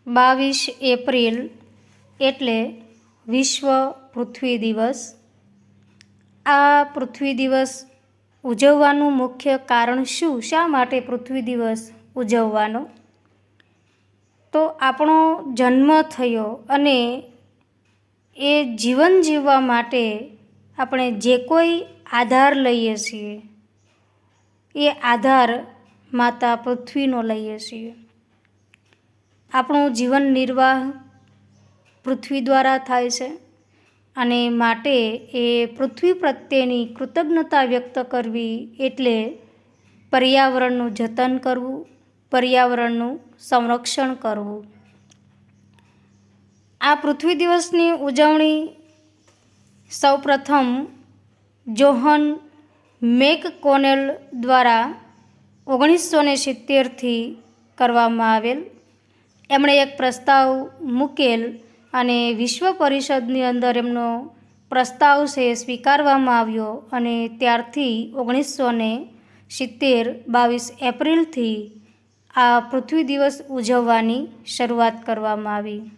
22 April એટલે વિશ્વ પૃથ્વી દિવસ। આ પૃથ્વી દિવસ ઉજવવાનું મુખ્ય કારણ શું? શા માટે પૃથ્વી દિવસ ઉજવવાનો? તો આપણો જન્મ થયો અને એ જીવન જીવવા માટે આપણે જે કોઈ આધાર લઈએ છીએ એ આધાર માતા પૃથ્વીનો લઈએ છીએ। આપણું જીવન નિર્વાહ પૃથ્વી દ્વારા થાય છે અને માટે એ પૃથ્વી પ્રત્યેની કૃતજ્ઞતા વ્યક્ત કરવી એટલે પર્યાવરણનું જતન કરવું, પર્યાવરણનું સંરક્ષણ કરવું। આ પૃથ્વી દિવસની ઉજવણી સૌપ્રથમ જોહન મેકકોનેલ દ્વારા 1970થી કરવામાં આવેલ। એમણે એક પ્રસ્તાવ મૂકેલ અને વિશ્વ પરિષદની અંદર એમનો પ્રસ્તાવ છે સ્વીકારવામાં આવ્યો અને ત્યારથી 1970 22 એપ્રિલથી આ પૃથ્વી દિવસ ઉજવવાની શરૂઆત કરવામાં આવી।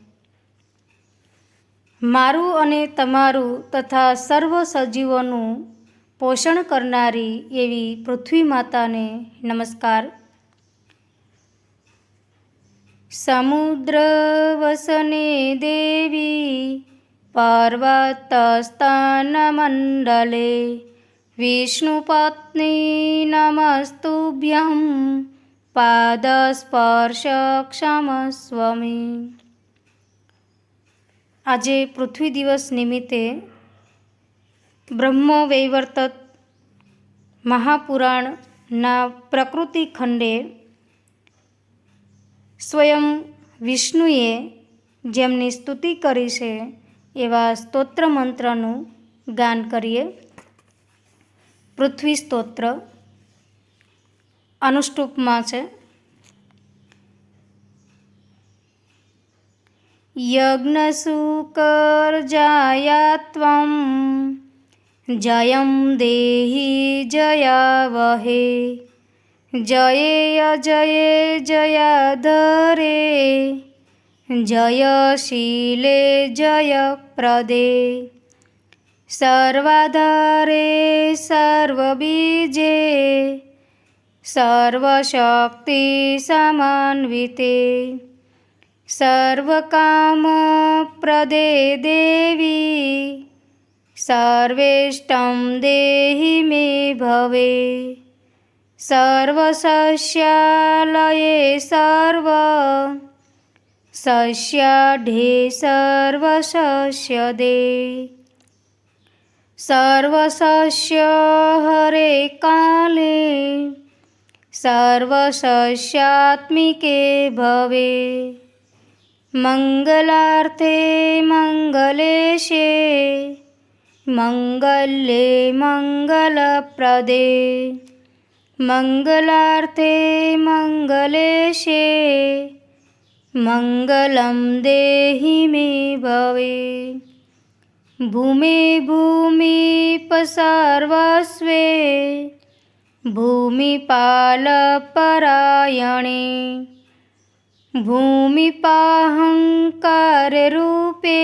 મારું અને તમારું તથા સર્વ સજીવોનું પોષણ કરનારી એવી પૃથ્વી માતાને નમસ્કાર। સમુદ્ર વસને દેવી પર્વતસ્તાન મંડલે વિષ્ણુપત્ની નમસ્તુભ્યં પાદસ્પર્શ ક્ષમસ્વ મે। આજે પૃથ્વી દિવસ નિમિત્તે બ્રહ્મવૈવર્ત મહાપુરાણના પ્રકૃતિ ખંડે સ્વયં વિષ્ણુએ જેમની સ્તુતિ કરી છે એવા સ્તોત્ર મંત્રનું ગાન કરીએ। પૃથ્વી સ્તોત્ર અનુષ્ટુપમાં છે। યજ્ઞસુકર્જાયા ત્વં જયં દેહિ જયાવહે જયે જયાધરે જયશીલે જયપ્રદે સર્વાધારે સર્વબીજે સર્વશક્તિ સમન્વિતે સર્વકામપ્રદે દેવી સર્વેષ્ટં દેહિ મે ભવે સર્વસસ્યાલયે સર્વ સસ્યાઢ્યે સર્વસસ્યદે સર્વસસ્ય હરે કાલે સર્વસસ્યાત્મિકે ભવે મંગલાર્થે મંગલેશે મંગલ્યે મંગલપ્રદે મંગલાર્થે મંગલેશે મંગલં દેહિ મે ભવે ભૂમે ભૂમિપસર્વસ્વે ભૂમિપાલપરાયણે ભૂમિપાહંકાર રૂપે